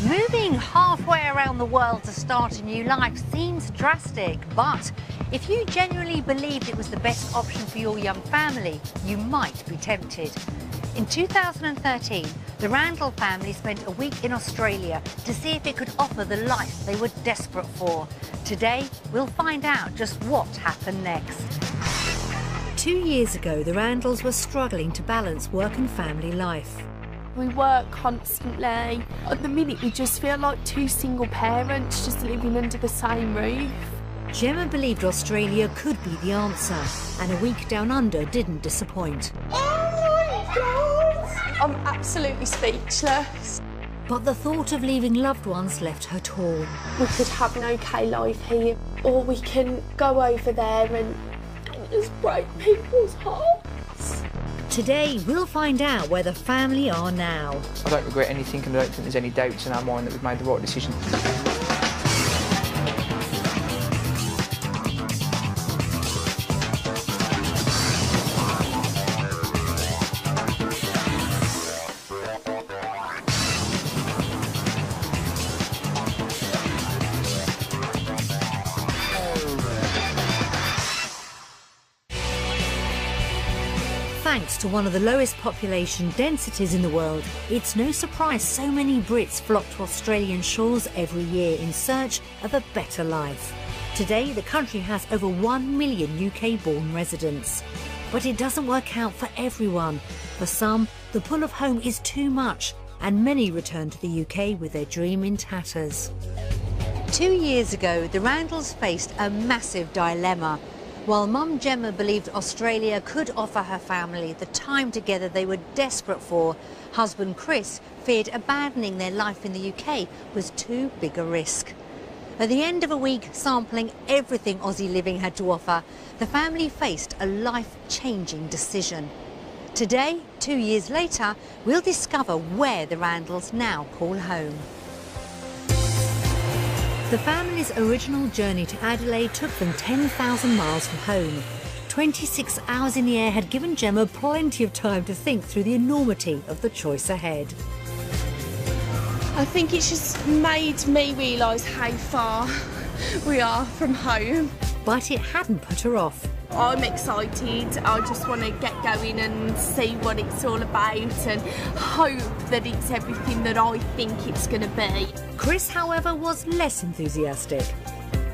Moving halfway around the world to start a new life seems drastic, but if you genuinely believed it was the best option for your young family, you might be tempted. In 2013, the Randle family spent a week in Australia to see if it could offer the life they were desperate for. Today, we'll find out just what happened next. 2 years ago, the Randles were struggling to balance work and family life. We work constantly. At the minute, we just feel like two single parents just living under the same roof. Gemma believed Australia could be the answer, and a week down under didn't disappoint. Oh my God! I'm absolutely speechless. But the thought of leaving loved ones left her torn. We could have an okay life here, or we can go over there and just break people's hearts. Today, we'll find out where the family are now. I don't regret anything, and I don't think there's any doubts in our mind that we've made the right decision. Thanks to one of the lowest population densities in the world, it's no surprise so many Brits flock to Australian shores every year in search of a better life. Today, the country has over 1 million UK-born residents. But it doesn't work out for everyone. For some, the pull of home is too much, and many return to the UK with their dream in tatters. 2 years ago, the Randles faced a massive dilemma. While Mum Gemma believed Australia could offer her family the time together they were desperate for, husband Chris feared abandoning their life in the UK was too big a risk. At the end of a week sampling everything Aussie living had to offer, the family faced a life-changing decision. Today, 2 years later, we'll discover where the Randles now call home. The family's original journey to Adelaide took them 10,000 miles from home. 26 hours in the air had given Gemma plenty of time to think through the enormity of the choice ahead. I think it's just made me realise how far we are from home. But it hadn't put her off. I'm excited. I just want to get going and see what it's all about and hope that it's everything that I think it's going to be. Chris, however, was less enthusiastic.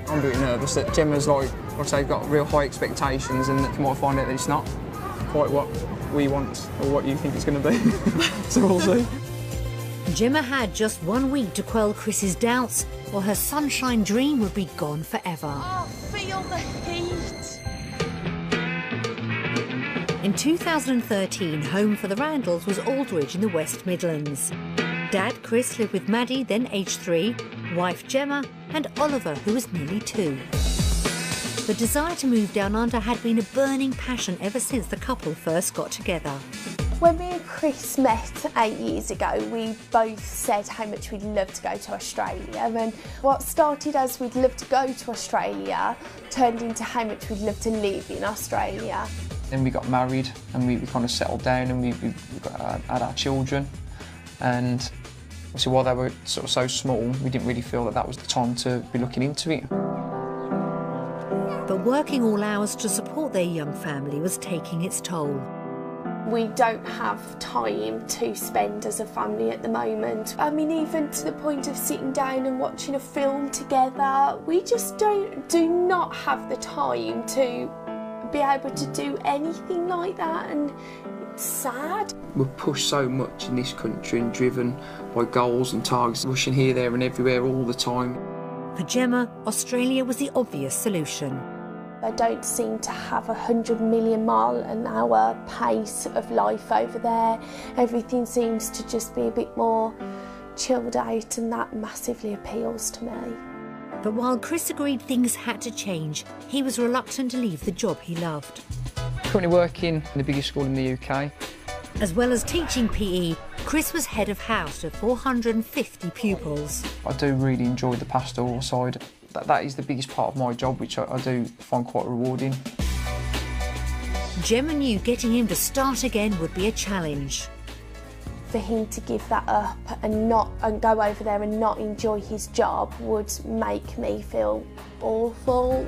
I'm a bit nervous that Gemma's like I say, got real high expectations, and that you might find out that it's not quite what we want or what you think it's going to be. So we'll see. Gemma had just 1 week to quell Chris's doubts, or her sunshine dream would be gone forever. Oh, feel the heat. In 2013, home for the Randles was Aldridge in the West Midlands. Dad, Chris, lived with Maddie, then aged 3, wife Gemma, and Oliver, who was nearly 2. The desire to move down under had been a burning passion ever since the couple first got together. When me and Chris met 8 years ago, we both said how much we'd love to go to Australia, and what started as we'd love to go to Australia turned into how much we'd love to live in Australia. Then we got married, and we kind of settled down, and we had our children, and obviously while they were sort of so small, we didn't really feel that that was the time to be looking into it. But working all hours to support their young family was taking its toll. We don't have time to spend as a family at the moment. I mean, even to the point of sitting down and watching a film together, we just do not have the time to be able to do anything like that, and it's sad. We're pushed so much in this country and driven by goals and targets, rushing here, there and everywhere all the time. For Gemma, Australia was the obvious solution. They don't seem to have 100 million mile an hour pace of life over there. Everything seems to just be a bit more chilled out, and that massively appeals to me. But while Chris agreed things had to change, he was reluctant to leave the job he loved. Currently working in the biggest school in the UK. As well as teaching PE, Chris was head of house to 450 pupils. I do really enjoy the pastoral side. That is the biggest part of my job, which I do find quite rewarding. Gemma knew getting him to start again would be a challenge. For him to give that up and go over there and not enjoy his job would make me feel awful.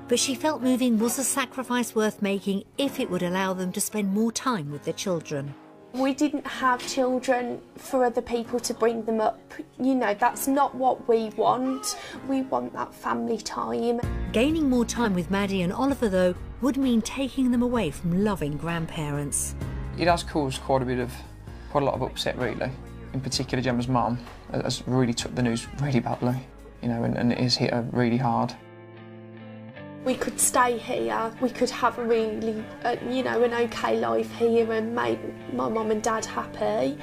But she felt moving was a sacrifice worth making if it would allow them to spend more time with their children. We didn't have children for other people to bring them up. You know, that's not what we want. We want that family time. Gaining more time with Maddie and Oliver, though, would mean taking them away from loving grandparents. It has caused quite a lot of upset, really. In particular, Gemma's mum has really took the news really badly, you know, and it has hit her really hard. We could stay here, we could have a really, you know, an okay life here and make my mum and dad happy,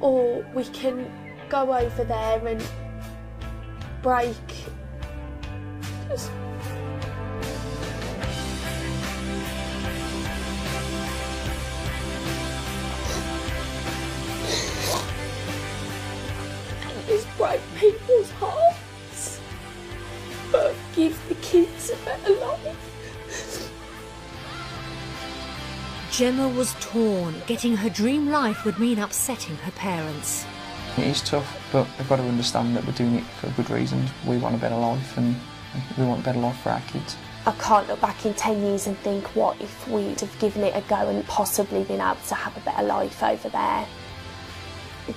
or we can go over there and break. Just break people's hearts, but give the kids a better life. Gemma was torn. Getting her dream life would mean upsetting her parents. It is tough, but they've got to understand that we're doing it for good reasons. We want a better life and we want a better life for our kids. I can't look back in 10 years and think, what if we'd have given it a go and possibly been able to have a better life over there.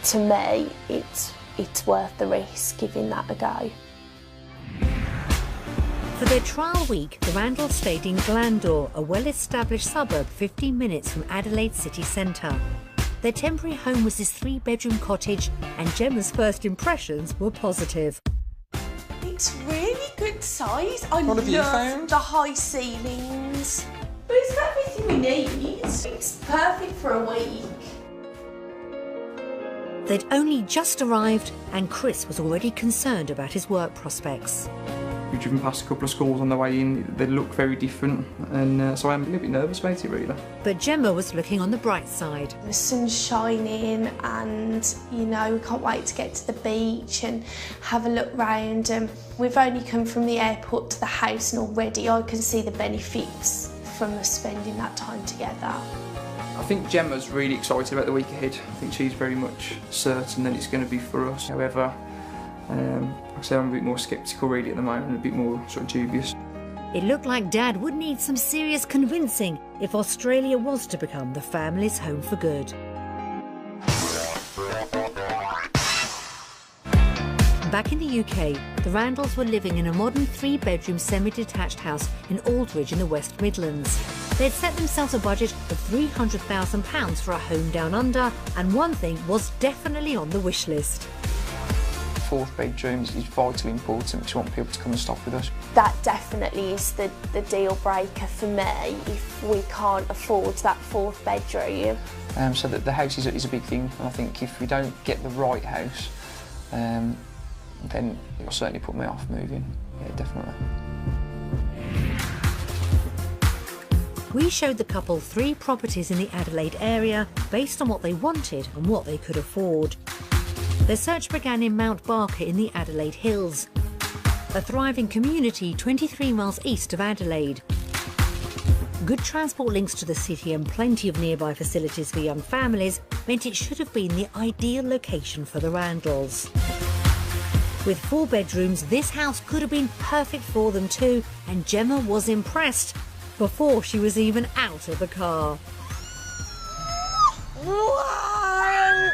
To me, it's worth the risk giving that a go. For their trial week, the Randle stayed in Glandore, a well-established suburb 15 minutes from Adelaide city centre. Their temporary home was this 3-bedroom cottage, and Gemma's first impressions were positive. It's really good size. I What have you love found? the high ceilings. But it's got everything we need. It's perfect for a week. They'd only just arrived, and Chris was already concerned about his work prospects. We've driven past a couple of schools on the way in. They look very different, and so I'm a little bit nervous about it, really. But Gemma was looking on the bright side. The sun's shining and, you know, we can't wait to get to the beach and have a look round. And we've only come from the airport to the house and already I can see the benefits from us spending that time together. I think Gemma's really excited about the week ahead. I think she's very much certain that it's going to be for us. However, like I say, I'm a bit more sceptical really at the moment, a bit more sort of dubious. It looked like Dad would need some serious convincing if Australia was to become the family's home for good. Back in the UK, the Randles were living in a modern 3-bedroom semi-detached house in Aldridge in the West Midlands. They'd set themselves a budget of £300,000 for a home down under, and one thing was definitely on the wish list. 4th bedroom is vitally important because we want people to come and stop with us. That definitely is the deal breaker for me if we can't afford that 4th bedroom. So that the house is a big thing, and I think if we don't get the right house, then it'll certainly put me off moving. Yeah, definitely. We showed the couple 3 properties in the Adelaide area based on what they wanted and what they could afford. Their search began in Mount Barker in the Adelaide Hills, a thriving community 23 miles east of Adelaide. Good transport links to the city and plenty of nearby facilities for young families meant it should have been the ideal location for the Randles. With 4 bedrooms, this house could have been perfect for them too, and Gemma was impressed before she was even out of the car. Wow!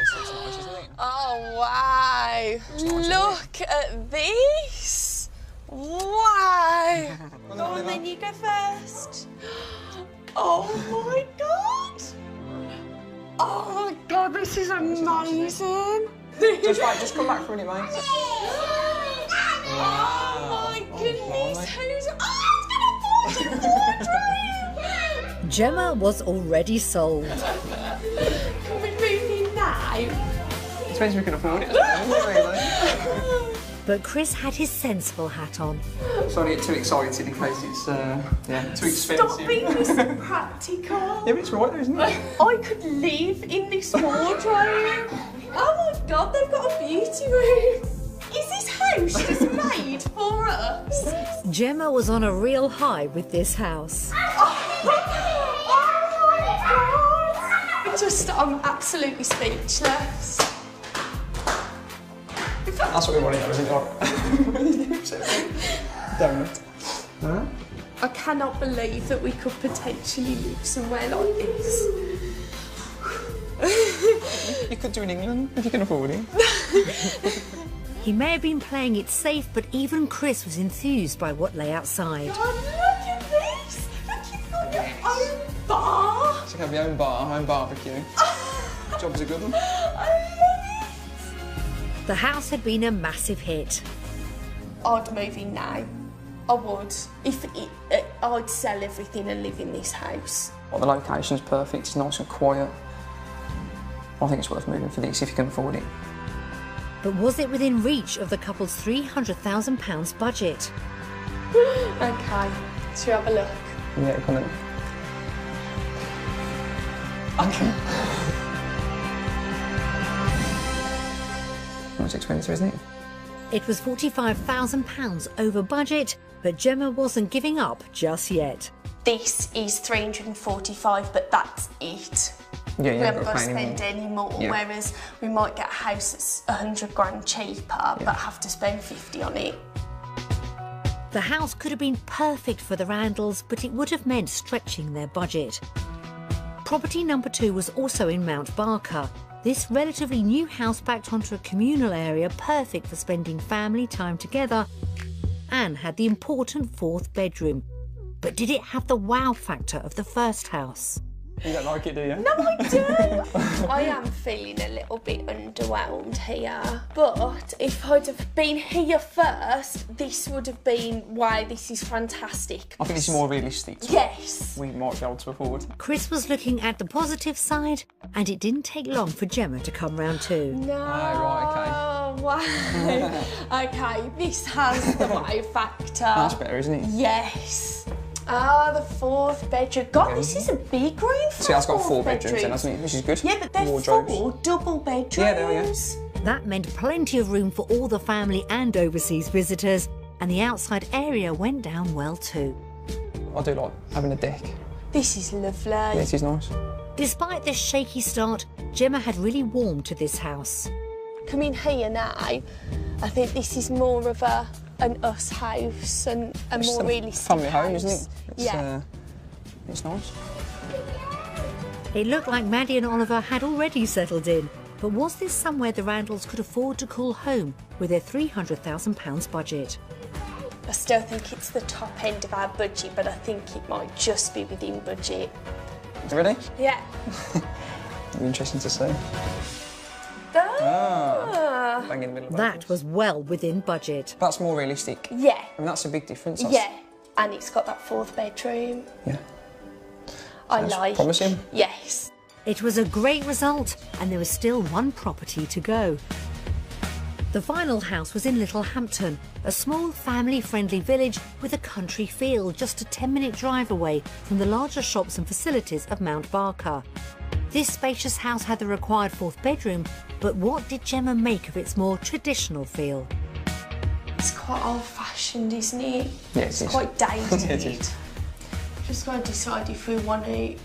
Oh, wow! Look at this! Wow! Go on then, you go first. Oh my god! Oh my god, this is amazing! Just come back for a minute, mate. Oh my goodness, who's... Oh, it's gonna fall to Gemma was already sold. Can we move in now? It depends if we can afford it, doesn't it, really? But Chris had his sensible hat on. It's only too exciting in case it's too expensive. Stop being so practical. Yeah, but it's right though, isn't it? I could live in this wardrobe. Oh my god, they've got a beauty room. Is this house just made for us? Gemma was on a real high with this house. Oh my god! I'm absolutely speechless. That's what we wanted, isn't it? Donut. Huh? I cannot believe that we could potentially live somewhere like this. You could do in England if you can afford it. He may have been playing it safe, but even Chris was enthused by what lay outside. God, look at this! Look, you've got your own bar! So you can have your own bar, own barbecue. Job's a good one. I love it! The house had been a massive hit. I'd move in now. I would. I'd sell everything and live in this house. Well, the location's perfect, it's nice and quiet. I think it's worth moving for this if you can afford it. But was it within reach of the couple's £300,000 budget? Okay, should we have a look? Yeah, come on. Okay. That's expensive, isn't it? It was £45,000 over budget, but Gemma wasn't giving up just yet. This is 345, but that's it. Yeah, We yeah, haven't got to spend any more, Yeah. whereas we might get a house that's 100 grand cheaper, but have to spend 50 on it. The house could have been perfect for the Randles, but it would have meant stretching their budget. Property number 2 was also in Mount Barker. This relatively new house backed onto a communal area perfect for spending family time together and had the important 4th bedroom. But did it have the wow factor of the first house? You don't like it, do you? No, I do. I am feeling a little bit underwhelmed here. But if I'd have been here first, this would have been, wow, this is fantastic. I think this is more realistic. Yes. We might be able to afford. Chris was looking at the positive side, and it didn't take long for Gemma to come round too. No. right, Wow. Okay, this has the wow factor. That's better, isn't it? Yes. Ah, the 4th bedroom. God, this is a big room for See, that's got 4 bedrooms. bedrooms then, hasn't it? Which is good. Yeah, but they're Wardrobes. 4 double bedrooms. Yeah, they are, yeah. That meant plenty of room for all the family and overseas visitors, and the outside area went down well too. I do like having a deck. This is lovely. Yeah, it is nice. Despite this shaky start, Gemma had really warmed to this house. Coming here now, I think this is more of an us house and a It's more a realistic family house. home, isn't it? It's, Yeah. It's nice. It looked like Maddie and Oliver had already settled in, but was this somewhere the Randles could afford to call home with their £300,000 budget? I still think it's the top end of our budget, but I think it might just be within budget. You ready? Yeah. It'll be interesting to see. Ah. Bang in the middle of That was well within budget. That's more realistic. Yeah. I mean, that's a big difference. Yeah. And it's got that 4th bedroom. Yeah. I Sounds like. promising. Yes. It was a great result, and there was still one property to go. The final house was in Littlehampton, a small family-friendly village with a country feel, just a 10-minute drive away from the larger shops and facilities of Mount Barker. This spacious house had the required 4th bedroom, but what did Gemma make of its more traditional feel? It's quite old-fashioned, isn't it? Yeah, it It's is. quite dated. It is. Just got to decide if we want to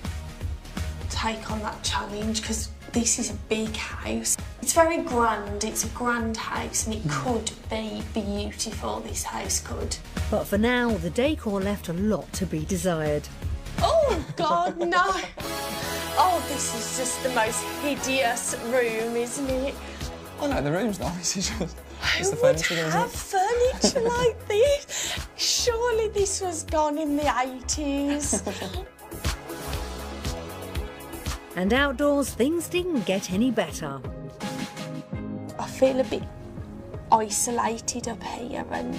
take on that challenge, because this is a big house. It's very grand, it's a grand house, and it could be beautiful, this house could. But for now, the decor left a lot to be desired. Oh God, no! Oh, this is just the most hideous room, isn't it? Oh no, the room's nice. It's just Who the would furniture, isn't have it? furniture like this? Surely this was gone in the 80s. And outdoors, things didn't get any better. I feel a bit isolated up here, and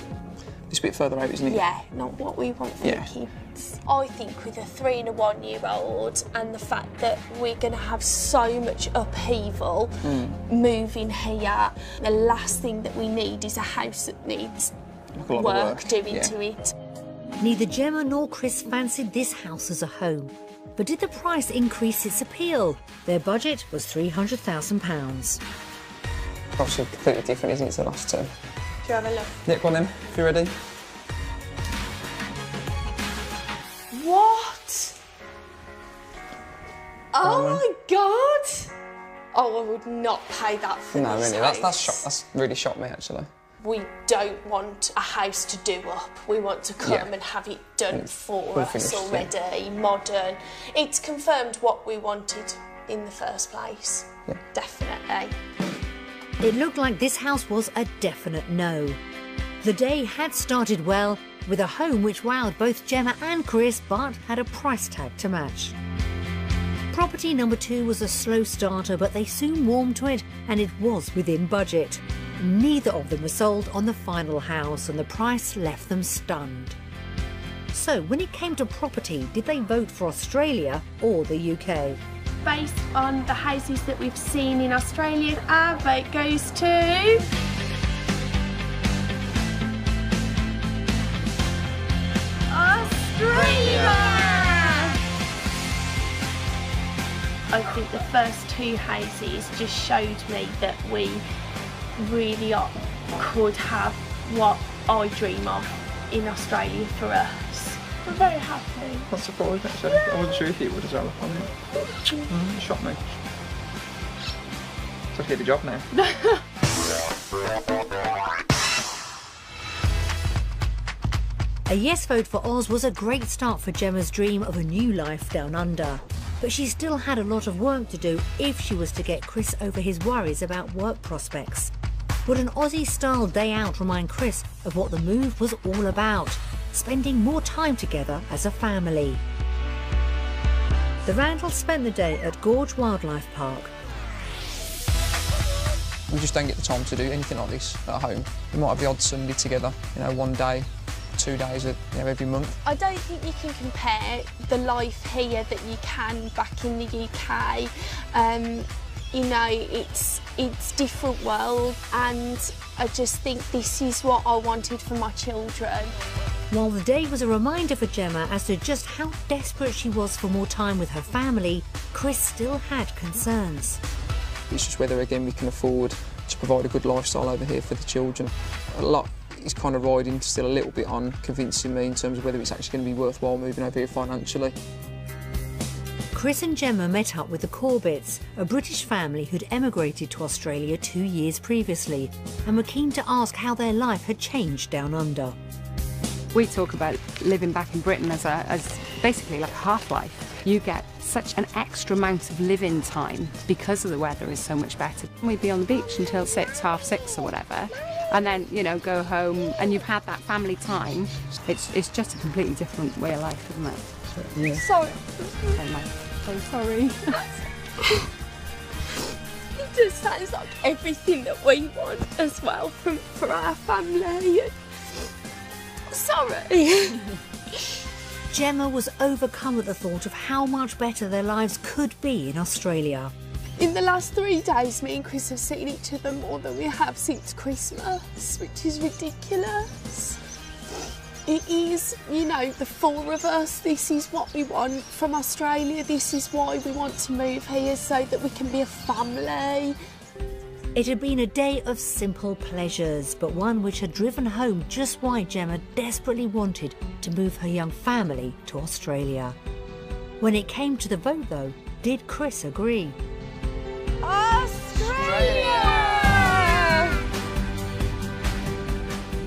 It's a bit further out, isn't it? yeah, not what we want for Yeah. the kids. I think with a 3 and a 1 year old, and the fact that we're going to have so much upheaval moving here, the last thing that we need is a house that needs Like a lot of work doing yeah. to it. Neither Gemma nor Chris fancied this house as a home. But did the price increase its appeal? Their budget was £300,000. Obviously completely different, isn't it, to the last two? Do you have a look? Yeah, go on then, if you're ready. What? Oh my God! Oh, I would not pay that for No, this really, house. that's really shocked me, actually. We don't want a house to do up. We want to come and have it done for us already, modern. It's confirmed what we wanted in the first place. Yeah. Definitely. It looked like this house was a definite no. The day had started well, with a home which wowed both Gemma and Chris, but had a price tag to match. Property number 2 was a slow starter, but they soon warmed to it, and it was within budget. Neither of them were sold on the final house, and the price left them stunned. So, when it came to property, did they vote for Australia or the UK? Based on the houses that we've seen in Australia, our vote goes to... Australia! I think the first 2 houses just showed me that we really could have what I dream of in Australia for us. I'm very happy. That's surprised, actually. I wasn't sure if it would as well. It shocked me. So I get the job now. A yes vote for Oz was a great start for Gemma's dream of a new life down under. But she still had a lot of work to do if she was to get Chris over his worries about work prospects. Would an Aussie-style day out remind Chris of what the move was all about? Spending more time together as a family. The Randles spent the day at Gorge Wildlife Park. We just don't get the time to do anything like this at home. We might have the odd Sunday together, you know, 1 day, 2 days, every month. I don't think you can compare the life here that you can back in the UK. You know, it's different world, and I just think this is what I wanted for my children. While the day was a reminder for Gemma as to just how desperate she was for more time with her family, Chris still had concerns. It's just whether, again, we can afford to provide a good lifestyle over here for the children. A lot is kind of riding still a little bit on convincing me in terms of whether it's actually going to be worthwhile moving over here financially. Chris and Gemma met up with the Corbetts, a British family who'd emigrated to Australia 2 years previously, and were keen to ask how their life had changed down under. We talk about living back in Britain as basically like a half-life. You get such an extra amount of living time because of the weather is so much better. We'd be on the beach until 6, half 6 or whatever, and then, you know, go home and you've had that family time. It's just a completely different way of life, isn't it? Yeah. Sorry. I'm sorry. It just sounds like everything that we want as well for our family. Sorry. Gemma was overcome at the thought of how much better their lives could be in Australia. In the last 3 days, me and Chris have seen each other more than we have since Christmas, which is ridiculous. It is, you know, the 4 of us, this is what we want from Australia, this is why we want to move here, so that we can be a family. It had been a day of simple pleasures, but one which had driven home just why Gemma desperately wanted to move her young family to Australia. When it came to the vote, though, did Chris agree? Australia!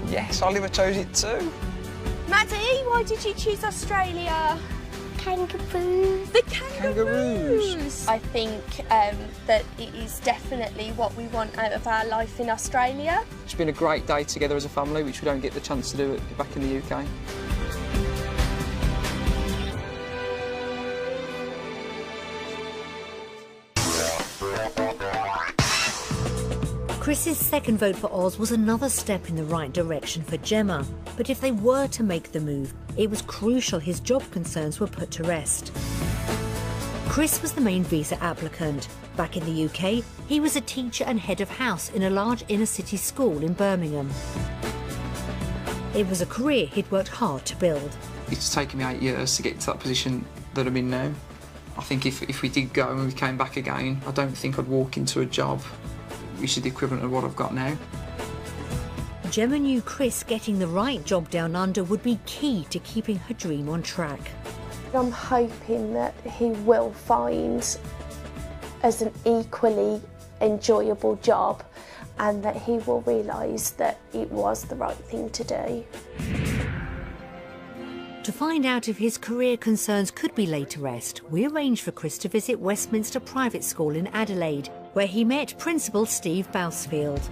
Yes, Oliver chose it too. Maddie, why did you choose Australia? Kangaroos. The kangaroos! Kangaroos. I think that it is definitely what we want out of our life in Australia. It's been a great day together as a family, which we don't get the chance to do back in the UK. Chris's second vote for Oz was another step in the right direction for Gemma, but if they were to make the move, it was crucial his job concerns were put to rest. Chris was the main visa applicant. Back in the UK, he was a teacher and head of house in a large inner-city school in Birmingham. It was a career he'd worked hard to build. It's taken me 8 years to get to that position that I'm in now. I think if we did go and we came back again, I don't think I'd walk into a job which is the equivalent of what I've got now. Gemma knew Chris getting the right job down under would be key to keeping her dream on track. I'm hoping that he will find as an equally enjoyable job and that he will realise that it was the right thing to do. To find out if his career concerns could be laid to rest, we arranged for Chris to visit Westminster Private School in Adelaide, where he met Principal Steve Bousfield.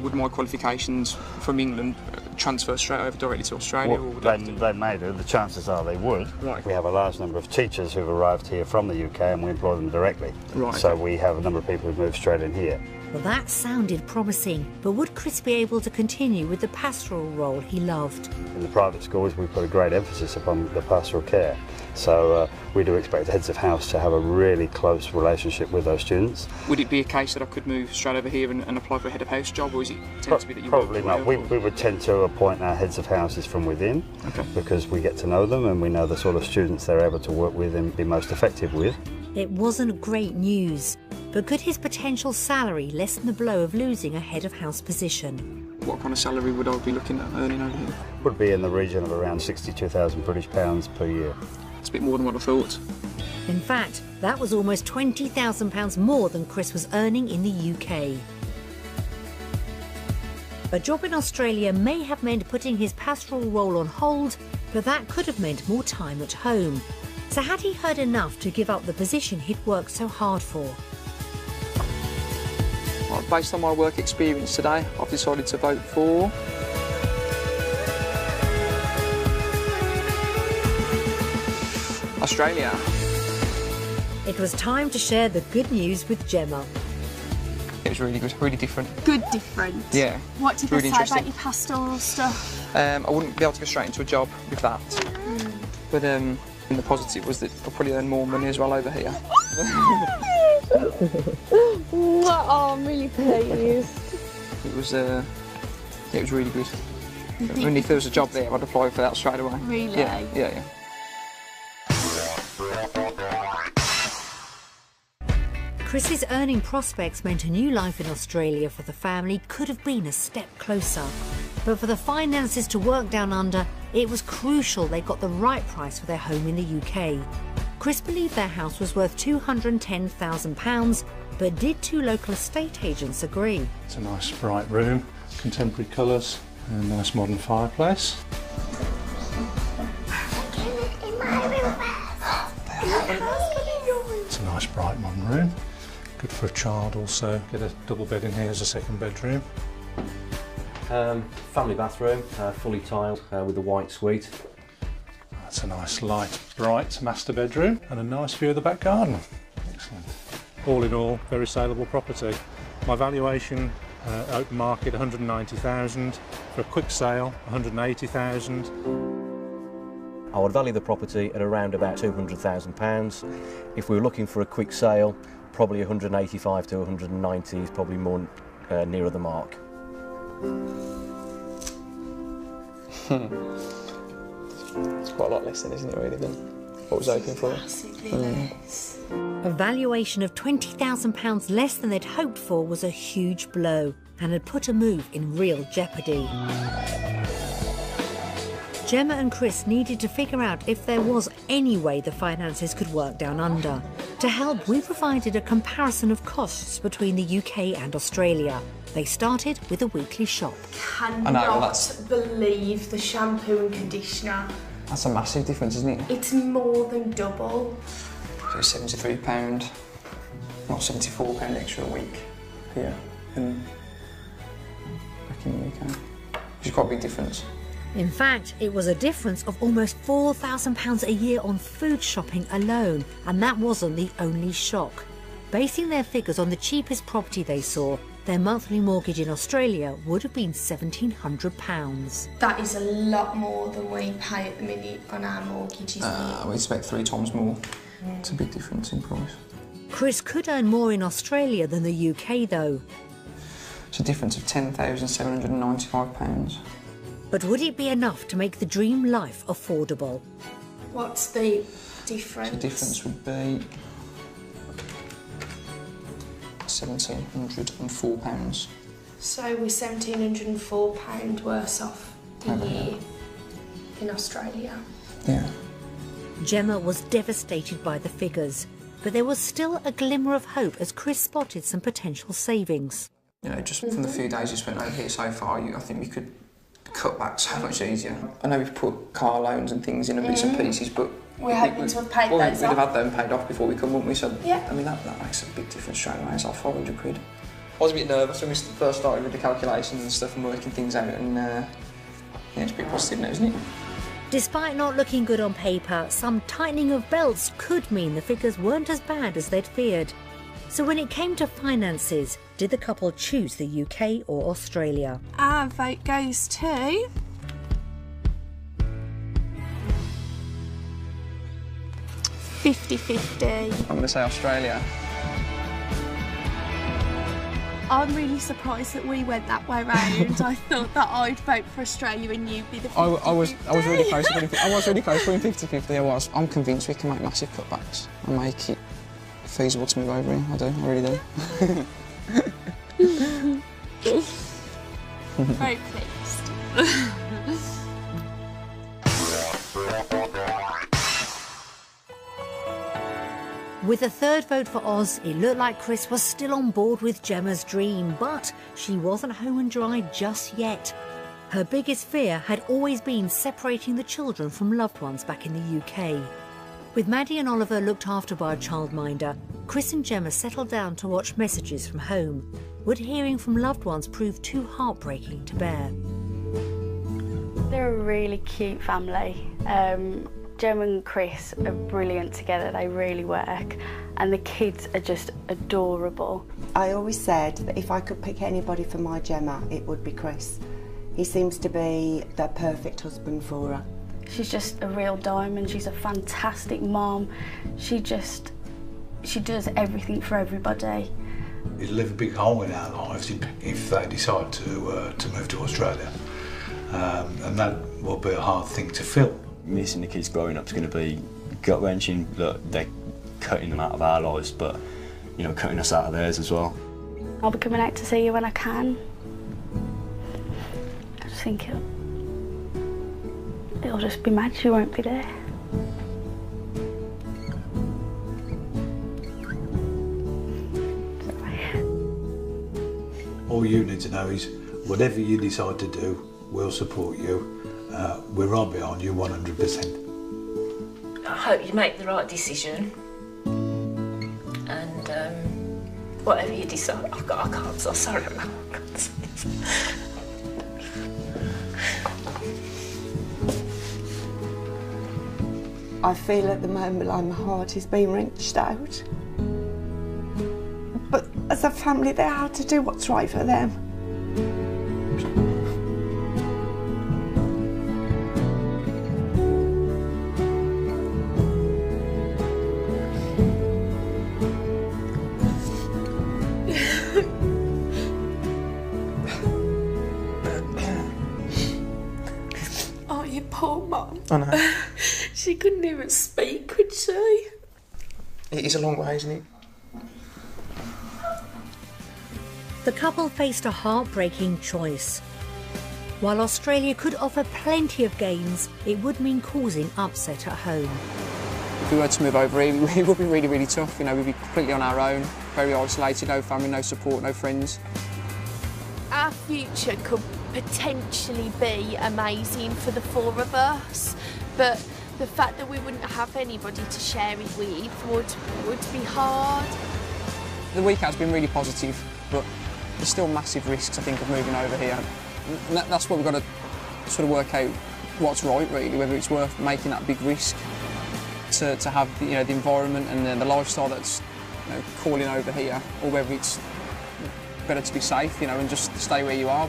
Would my qualifications from England transfer straight over directly to Australia? Well, or would they may do. The chances are they would. Right. We have a large number of teachers who've arrived here from the UK and we employ them directly. Right. So we have a number of people who've moved straight in here. Well, that sounded promising, but would Chris be able to continue with the pastoral role he loved? In the private schools we put a great emphasis upon the pastoral care. So we do expect heads of house to have a really close relationship with those students. Would it be a case that I could move straight over here and apply for a head of house job, or is it tend to be that you Probably work not. We would tend to appoint our heads of houses from within, Okay. because we get to know them and we know the sort of students they're able to work with and be most effective with. It wasn't great news, but could his potential salary lessen the blow of losing a head of house position? What kind of salary would I be looking at earning over here? Would be in the region of around 62,000 British pounds per year. It's a bit more than what I thought. In fact, that was almost £20,000 more than Chris was earning in the UK. A job in Australia may have meant putting his pastoral role on hold, but that could have meant more time at home. So had he heard enough to give up the position he'd worked so hard for? Well, based on my work experience today, I've decided to vote for Australia. It was time to share the good news with Gemma. It was really good, really different. Good different. Yeah. What did really they say about interesting. your pastoral stuff? I wouldn't be able to go straight into a job with that. But the positive was that I'll probably earn more money as well over here. Oh, I'm really pleased. It was really good. And if there was a job there, I'd apply for that straight away. Really? Yeah. Chris's earning prospects meant a new life in Australia for the family could have been a step closer. But for the finances to work down under, it was crucial they got the right price for their home in the UK. Chris believed their house was worth £210,000, but did two local estate agents agree? It's a nice bright room, contemporary colours, and a nice modern fireplace. It's a nice bright modern room. Good for a child also. Get a double bed in here as a second bedroom. Family bathroom, fully tiled with a white suite. That's a nice light, bright master bedroom and a nice view of the back garden. Excellent. All in all, very saleable property. My valuation, open market 190,000, for a quick sale 180,000. I would value the property at around about £200,000. If we were looking for a quick sale, probably 185 to 190 is probably more nearer the mark. It's quite a lot less than, isn't it, really, than what was hoping for? A valuation of £20,000 less than they'd hoped for was a huge blow and had put a move in real jeopardy. Gemma and Chris needed to figure out if there was any way the finances could work down under. To help, we provided a comparison of costs between the UK and Australia. They started with a weekly shop. Cannot believe the shampoo and conditioner. That's a massive difference, isn't it? It's more than double. So it's £73, not £74 extra a week here and back in the UK, which is quite a big difference. In fact, it was a difference of almost £4,000 a year on food shopping alone, and that wasn't the only shock. Basing their figures on the cheapest property they saw, their monthly mortgage in Australia would have been £1,700. That is a lot more than we pay at the minute on our mortgage, isn't it? We expect 3 times more. It's a big difference in price. Chris could earn more in Australia than the UK though. It's a difference of £10,795. But would it be enough to make the dream life affordable? What's the difference? The difference would be £1,704. So we're £1,704 worse off a year. in Australia. Yeah. Gemma was devastated by the figures, but there was still a glimmer of hope as Chris spotted some potential savings. You know, just from the few days you spent over here so far, I think we could cut back so much easier. I know we've put car loans and things in and bits and pieces, but we're hoping to have paid those off. We'd have had them paid off before we come, wouldn't we? So, yeah. I mean, that makes a big difference straight away. It's like 500 quid. I was a bit nervous when we first started with the calculations and stuff and working things out, and yeah, it's pretty positive now, isn't it? Despite not looking good on paper, some tightening of belts could mean the figures weren't as bad as they'd feared. So when it came to finances, did the couple choose the UK or Australia? Our vote goes to... $50-50. I'm going to say Australia. I'm really surprised that we went that way round. I thought that I'd vote for Australia and you'd be the 50-50. I was really close to winning. I was really close to winning 50-50. I was. I'm convinced we can make massive cutbacks and make it feasible to move over here. I do. I really do. Very pleased. With a third vote for Oz, it looked like Chris was still on board with Gemma's dream, but she wasn't home and dry just yet. Her biggest fear had always been separating the children from loved ones back in the UK. With Maddie and Oliver looked after by a childminder, Chris and Gemma settled down to watch messages from home. Would hearing from loved ones prove too heartbreaking to bear? They're a really cute family. Gemma and Chris are brilliant together, they really work, and the kids are just adorable. I always said that if I could pick anybody for my Gemma, it would be Chris. He seems to be the perfect husband for her. She's just a real diamond, she's a fantastic mom. She does everything for everybody. It'll leave a big hole in our lives if they decide to move to Australia, and that will be a hard thing to fill. Missing the kids growing up is going to be gut-wrenching. Look, they're cutting them out of our lives, but you know, cutting us out of theirs as well. I'll be coming out to see you when I can. I just think it'll just be mad she won't be there. All you need to know is whatever you decide to do, we'll support you. We're right behind you 100%. I hope you make the right decision, and whatever you decide, I can't. I'm sorry, I can't say this. I feel at the moment like my heart is being wrenched out. But as a family, they have to do what's right for them. Oh, you poor mum. I know. She couldn't even speak, could she? It is a long way, isn't it? The couple faced a heartbreaking choice. While Australia could offer plenty of gains, it would mean causing upset at home. If we were to move over here, it would be really, really tough. You know, we'd be completely on our own, very isolated, no family, no support, no friends. Our future could potentially be amazing for the four of us, but the fact that we wouldn't have anybody to share it with would be hard. The week has been really positive, but there's still massive risks, I think, of moving over here. And that's what we've got to sort of work out what's right, really, whether it's worth making that big risk to have the environment and the lifestyle that's calling over here, or whether it's better to be safe, and just stay where you are.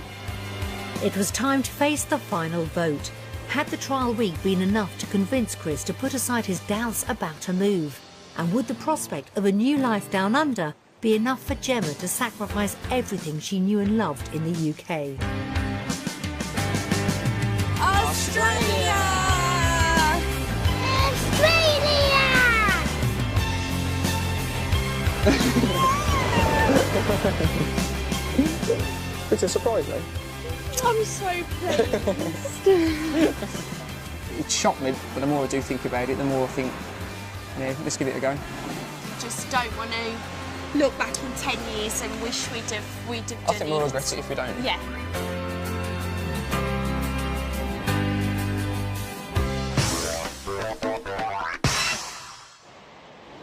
It was time to face the final vote. Had the trial week been enough to convince Chris to put aside his doubts about a move? And would the prospect of a new life down under be enough for Gemma to sacrifice everything she knew and loved in the UK? Australia! It's a surprise, though. I'm so pleased. it shocked me, but the more I do think about it, the more I think, yeah, let's give it a go. Just don't want to look back in 10 years and wish we'd have done it. I think we'll regret it if we don't. Yeah.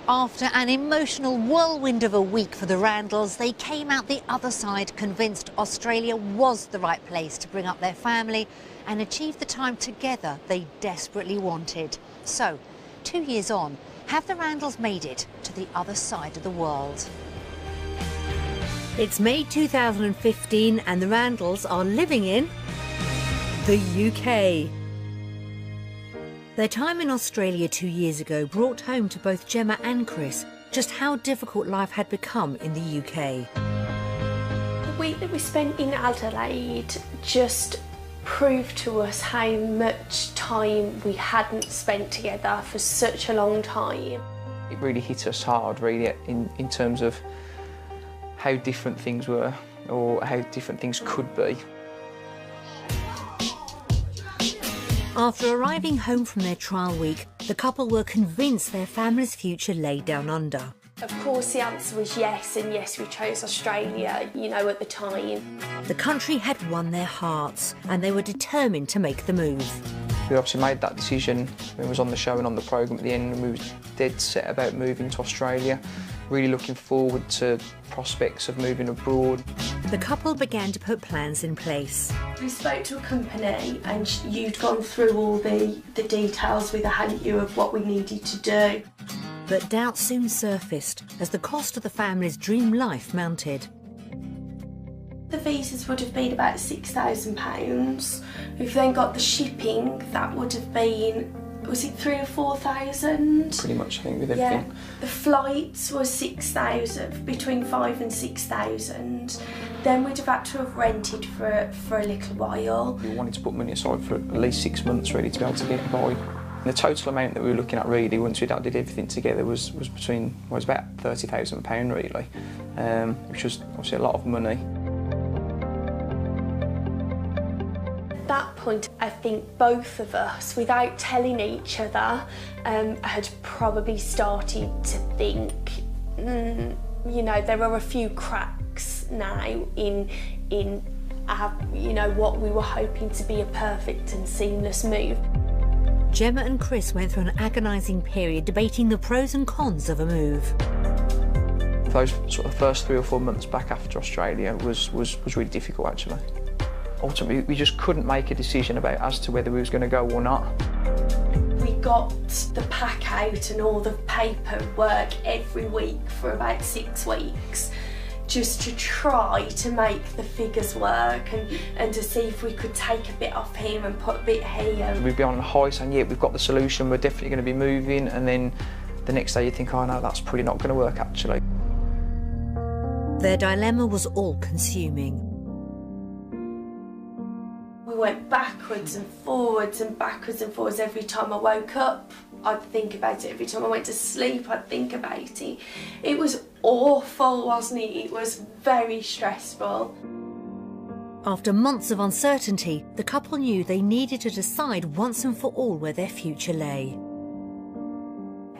After an emotional whirlwind of a week for the Randles, they came out the other side convinced Australia was the right place to bring up their family and achieve the time together they desperately wanted. So, 2 years on, have the Randles made it to the other side of the world? It's May 2015 and the Randles are living in the UK. Their time in Australia 2 years ago brought home to both Gemma and Chris just how difficult life had become in the UK. The week that we spent in Adelaide just proved to us how much time we hadn't spent together for such a long time. It really hit us hard, really, in terms of how different things were, or how different things could be. After arriving home from their trial week, the couple were convinced their family's future lay down under. Of course the answer was yes, and yes, we chose Australia, you know, at the time. The country had won their hearts and they were determined to make the move. We obviously made that decision. It was on the show and on the programme at the end, and we were dead set about moving to Australia, really looking forward to prospects of moving abroad. The couple began to put plans in place. We spoke to a company and you'd gone through all the details with a hadn't you of what we needed to do. But doubt soon surfaced as the cost of the family's dream life mounted. The visas would have been about £6,000. We've then got the shipping, that would have been, was it 3,000 or 4,000? Pretty much, I think, with everything. Yeah. The flights was 6,000, between 5,000 and 6,000. Then we'd have had to have rented for a little while. We wanted to put money aside for at least 6 months, really, to be able to get by. The total amount that we were looking at, really, once we did everything together, was between, well, it was about £30,000, really, which was obviously a lot of money. At that point, I think both of us, without telling each other, had probably started to think, you know, there are a few cracks now in our, you know, what we were hoping to be a perfect and seamless move. Gemma and Chris went through an agonising period debating the pros and cons of a move. Those sort of first 3 or 4 months back after Australia was really difficult, actually. Ultimately, we just couldn't make a decision as to whether we was going to go or not. We got the pack out and all the paperwork every week for about 6 weeks, just to try to make the figures work and to see if we could take a bit off here and put a bit here. We'd be on the high saying, yeah, we've got the solution, we're definitely going to be moving, and then the next day you think, oh no, that's probably not going to work, actually. Their dilemma was all-consuming. We went backwards and forwards and backwards and forwards. Every time I woke up, I'd think about it. Every time I went to sleep, I'd think about it. It was awful, wasn't it? It was very stressful. After months of uncertainty, the couple knew they needed to decide once and for all where their future lay.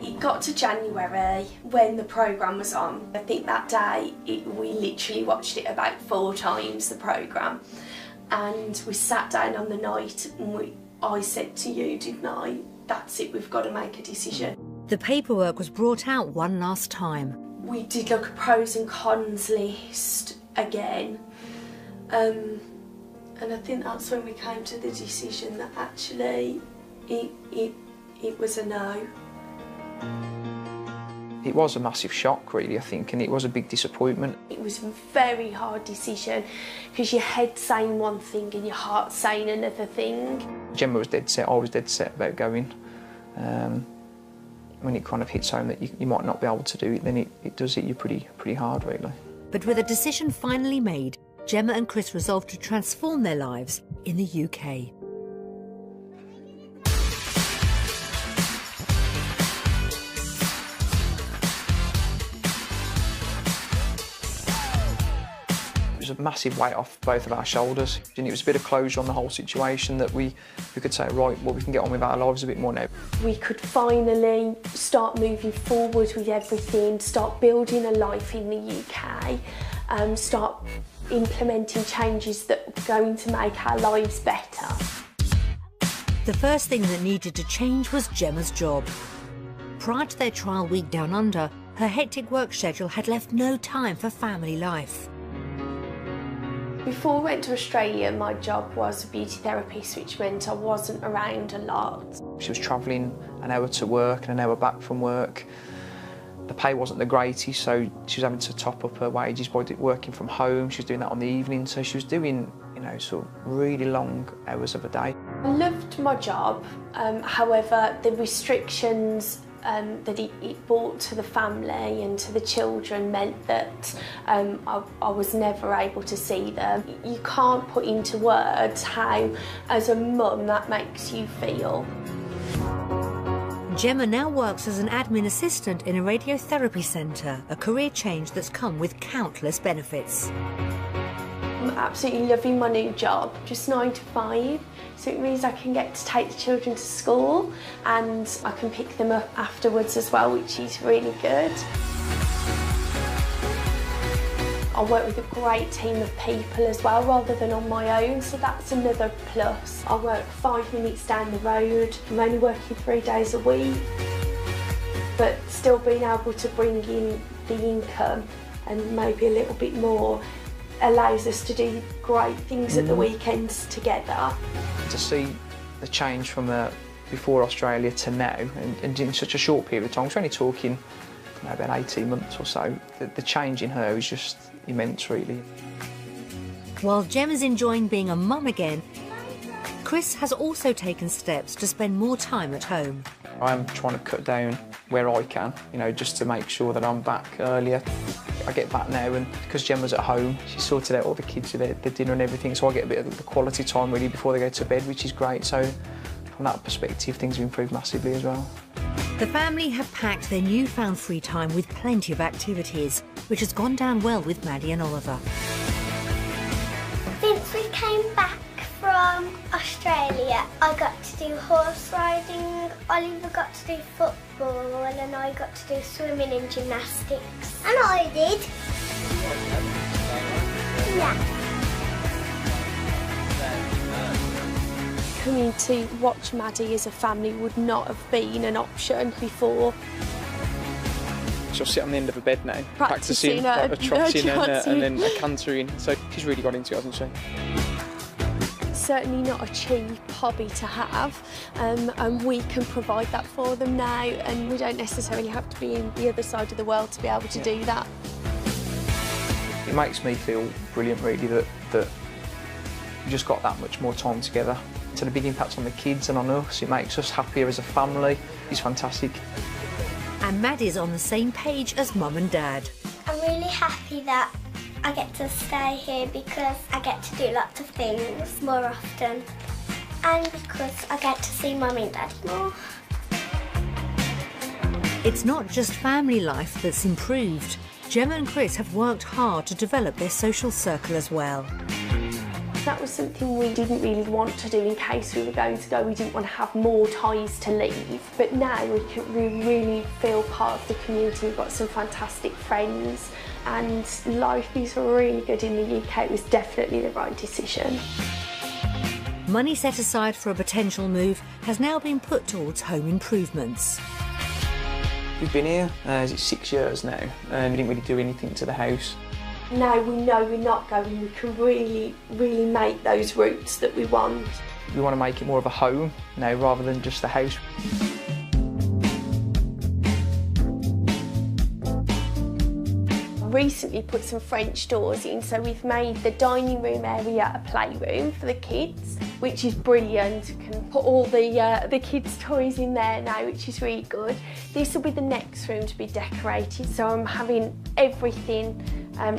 It got to January when the programme was on. I think that day we literally watched it about 4 times, the programme. And we sat down on the night and I said to you, didn't I, that's it, we've got to make a decision. The paperwork was brought out one last time. We did like a pros and cons list again. And I think that's when we came to the decision that actually it was a no. It was a massive shock, really, I think, and it was a big disappointment. It was a very hard decision because your head's saying one thing and your heart's saying another thing. Gemma was dead set, I was dead set about going. When it kind of hits home that you might not be able to do it, then it does hit you pretty hard, really. But with a decision finally made, Gemma and Chris resolved to transform their lives in the UK. was a massive weight off both of our shoulders, and it was a bit of closure on the whole situation that we could say, right, well, we can get on with our lives a bit more now. We could finally start moving forward with everything, start building a life in the UK, start implementing changes that are going to make our lives better. The first thing that needed to change was Gemma's job. Prior to their trial week down under, her hectic work schedule had left no time for family life. Before I went to Australia, my job was a beauty therapist, which meant I wasn't around a lot. She was travelling an hour to work and an hour back from work. The pay wasn't the greatest, so she was having to top up her wages by working from home. She was doing that on the evening, so she was doing, you know, sort of really long hours of a day. I loved my job, however, the restrictions that it brought to the family and to the children meant that I was never able to see them. You can't put into words how, as a mum, that makes you feel. Gemma now works as an admin assistant in a radiotherapy centre, a career change that's come with countless benefits. I'm absolutely loving my new job, just 9 to 5, so it means I can get to take the children to school and I can pick them up afterwards as well, which is really good. I work with a great team of people as well, rather than on my own, so that's another plus. I work 5 minutes down the road, I'm only working 3 days a week, but still being able to bring in the income and maybe a little bit more allows us to do great things at the weekends together. To see the change from before Australia to now, and in such a short period of time, we're only talking maybe about 18 months or so, the change in her is just immense, really. While Gemma's enjoying being a mum again, Chris has also taken steps to spend more time at home. I'm trying to cut down where I can, you know, just to make sure that I'm back earlier. I get back now, and because Gemma's at home, she sorted out all the kids, their dinner and everything, so I get a bit of the quality time really before they go to bed, which is great. So from that perspective, things have improved massively as well. The family have packed their newfound free time with plenty of activities, which has gone down well with Maddie and Oliver. Since we came back from Australia, I got to do horse riding, Oliver got to do football, and then I got to do swimming and gymnastics. And I did. Yeah. Coming to watch Maddie as a family would not have been an option before. She'll sit on the end of a bed now, Practising like a trotting and then a cantering, so she's really got into it, hasn't she? Certainly not a cheap hobby to have, and we can provide that for them now, and we don't necessarily have to be in the other side of the world to be able to do that. It makes me feel brilliant, really, that we just got that much more time together. It's had a big impact on the kids and on us. It makes us happier as a family. It's fantastic. And Maddie's on the same page as Mum and Dad. I'm really happy that I get to stay here because I get to do lots of things more often, and because I get to see Mum and Dad more. It's not just family life that's improved. Gemma and Chris have worked hard to develop their social circle as well. That was something we didn't really want to do in case we were going to go. We didn't want to have more ties to leave. But now we really feel part of the community. We've got some fantastic friends and life is really good in the UK. It was definitely the right decision. Money set aside for a potential move has now been put towards home improvements. We've been here, is it 6 years now, and we didn't really do anything to the house. Now we know we're not going, we can really make those roots that we want. We want to make it more of a home now rather than just a house. Recently put some French doors in, so we've made the dining room area a playroom for the kids, which is brilliant. We can put all the kids' toys in there now, which is really good. This will be the next room to be decorated, so I'm having everything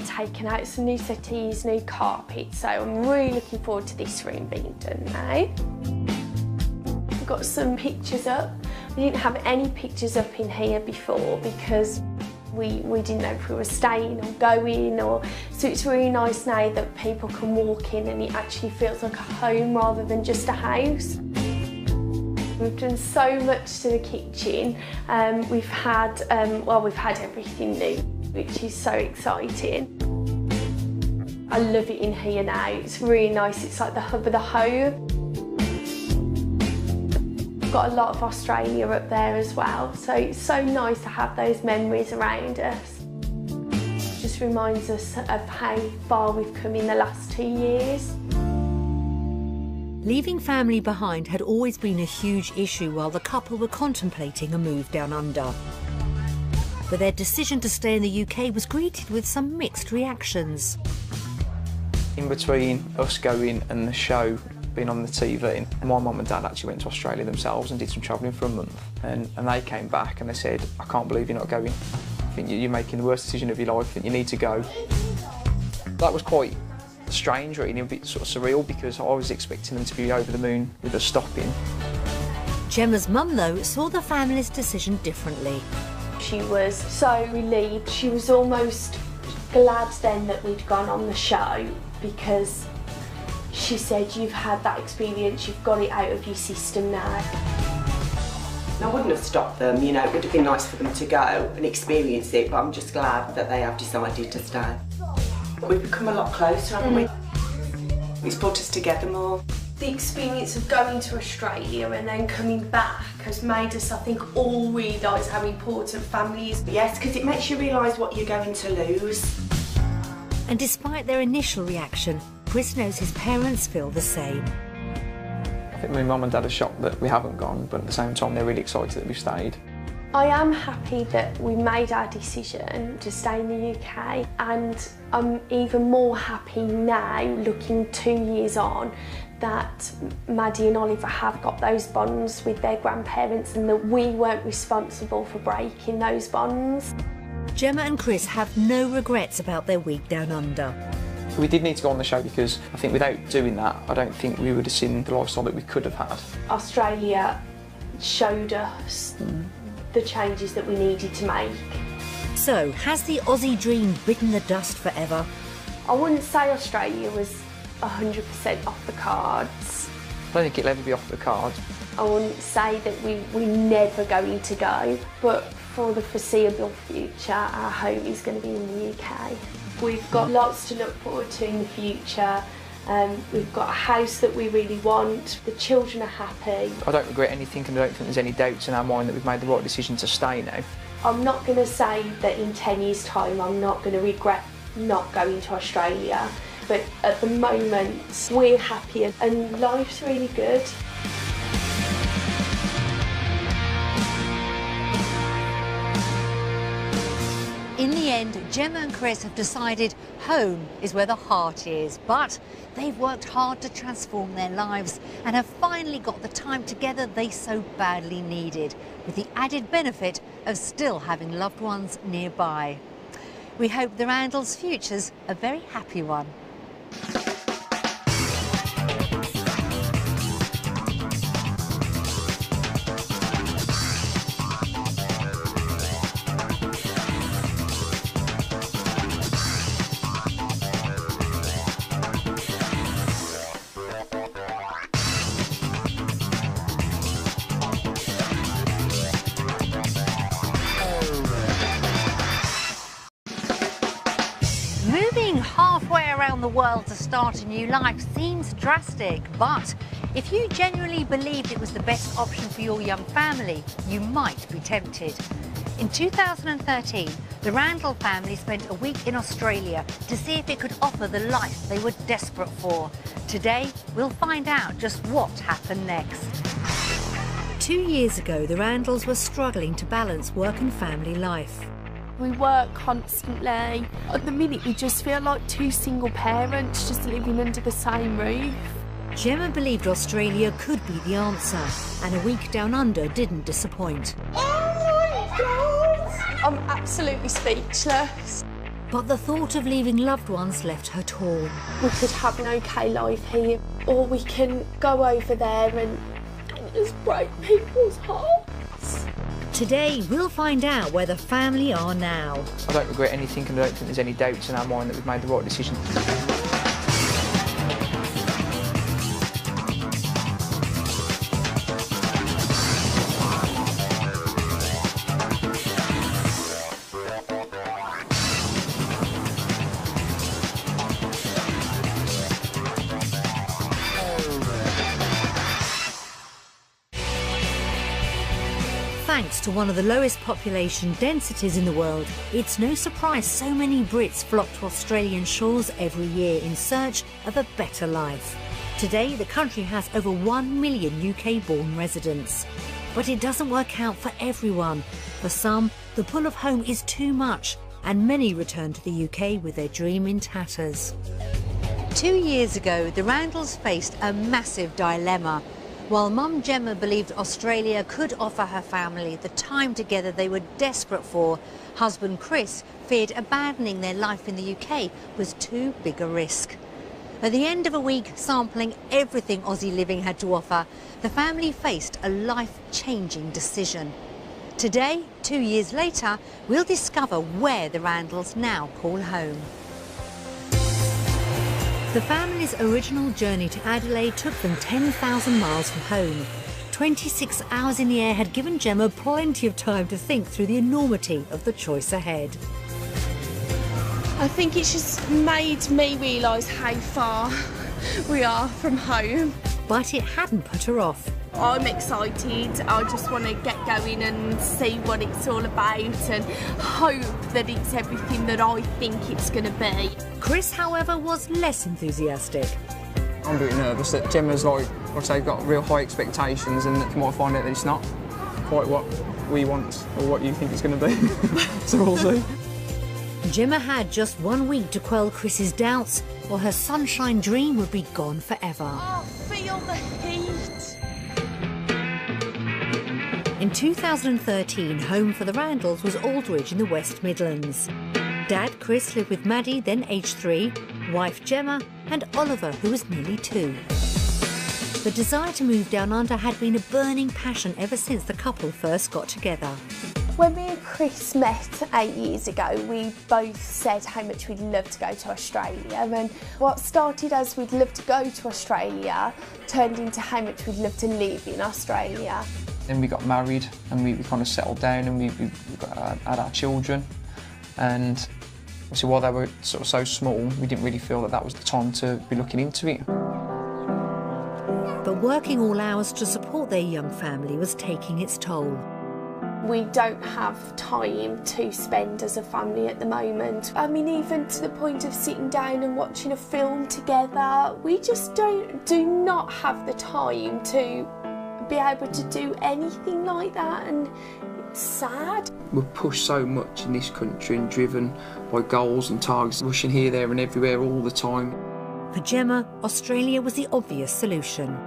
taken out, some new settees, new carpet, so I'm really looking forward to this room being done now. We've got some pictures up. We didn't have any pictures up in here before because We didn't know if we were staying or going, so it's really nice now that people can walk in and it actually feels like a home rather than just a house. We've done so much to the kitchen. We've had everything new, which is so exciting. I love it in here now. It's really nice. It's like the hub of the home. We've got a lot of Australia up there as well, so it's so nice to have those memories around us. It just reminds us of how far we've come in the last 2 years. Leaving family behind had always been a huge issue while the couple were contemplating a move down under. But their decision to stay in the UK was greeted with some mixed reactions. In between us going and the show being on the TV, my mum and dad actually went to Australia themselves and did some travelling for a month. And they came back and they said, I can't believe you're not going. I think you're making the worst decision of your life, I think you need to go. That was quite strange, really, a bit sort of surreal, because I was expecting them to be over the moon with us stopping. Gemma's mum, though, saw the family's decision differently. She was so relieved. She was almost glad then that we'd gone on the show, because she said, you've had that experience, you've got it out of your system now. I wouldn't have stopped them, you know, it would have been nice for them to go and experience it, but I'm just glad that they have decided to stay. We've become a lot closer, haven't we? It's brought us together more. The experience of going to Australia and then coming back has made us, I think, all realise how important family is. Yes, because it makes you realise what you're going to lose. And despite their initial reaction, Chris knows his parents feel the same. I think my mum and dad are shocked that we haven't gone, but at the same time they're really excited that we've stayed. I am happy that we made our decision to stay in the UK, and I'm even more happy now, looking 2 years on, that Maddie and Oliver have got those bonds with their grandparents and that we weren't responsible for breaking those bonds. Gemma and Chris have no regrets about their week down under. We did need to go on the show because I think without doing that, I don't think we would have seen the lifestyle that we could have had. Australia showed us the changes that we needed to make. So, has the Aussie dream bitten the dust forever? I wouldn't say Australia was 100% off the cards. I don't think it'll ever be off the cards. I wouldn't say that we're never going to go, but for the foreseeable future, our home is going to be in the UK. We've got lots to look forward to in the future. We've got a house that we really want. The children are happy. I don't regret anything, and I don't think there's any doubts in our mind that we've made the right decision to stay now. I'm not going to say that in 10 years' time I'm not going to regret not going to Australia, but at the moment we're happy and life's really good. In the end, Gemma and Chris have decided home is where the heart is, but they've worked hard to transform their lives and have finally got the time together they so badly needed, with the added benefit of still having loved ones nearby. We hope the Randles' future's a very happy one. Moving halfway around the world to start a new life seems drastic, but if you genuinely believed it was the best option for your young family, you might be tempted. In 2013, the Randle family spent a week in Australia to see if it could offer the life they were desperate for. Today, we'll find out just what happened next. 2 years ago, the Randles were struggling to balance work and family life. We work constantly. At the minute, we just feel like two single parents just living under the same roof. Gemma believed Australia could be the answer, and a week down under didn't disappoint. Oh my God! I'm absolutely speechless. But the thought of leaving loved ones left her torn. We could have an okay life here, or we can go over there and just break people's hearts. Today, we'll find out where the family are now. I don't regret anything and I don't think there's any doubts in our mind that we've made the right decision. Thanks to one of the lowest population densities in the world, it's no surprise so many Brits flock to Australian shores every year in search of a better life. Today, the country has over 1 million UK-born residents. But it doesn't work out for everyone. For some, the pull of home is too much, and many return to the UK with their dream in tatters. 2 years ago, the Randles faced a massive dilemma. While Mum Gemma believed Australia could offer her family the time together they were desperate for, husband Chris feared abandoning their life in the UK was too big a risk. At the end of a week sampling everything Aussie living had to offer, the family faced a life-changing decision. Today, 2 years later, we'll discover where the Randles now call home. The family's original journey to Adelaide took them 10,000 miles from home. 26 hours in the air had given Gemma plenty of time to think through the enormity of the choice ahead. I think it's just made me realise how far we are from home. But it hadn't put her off. I'm excited. I just want to get going and see what it's all about and hope that it's everything that I think it's going to be. Chris, however, was less enthusiastic. I'm a bit nervous that Gemma's like I say, got real high expectations and that you might find out that it's not quite what we want or what you think it's going to be. So we'll see. Gemma had just 1 week to quell Chris's doubts, or her sunshine dream would be gone forever. Oh, feel the heat. In 2013, home for the Randles was Aldridge in the West Midlands. Dad, Chris, lived with Maddie, then aged 3, wife Gemma, and Oliver, who was nearly 2. The desire to move down under had been a burning passion ever since the couple first got together. When me and Chris met 8 years ago, we both said how much we'd love to go to Australia, and what started as we'd love to go to Australia turned into how much we'd love to live in Australia. Then we got married and we kind of settled down and we had our children, and obviously while they were sort of so small, we didn't really feel that that was the time to be looking into it. But working all hours to support their young family was taking its toll. We don't have time to spend as a family at the moment. I mean, even to the point of sitting down and watching a film together, we just do not have the time to be able to do anything like that, and it's sad. We're pushed so much in this country and driven by goals and targets, rushing here, there and everywhere all the time. For Gemma, Australia was the obvious solution.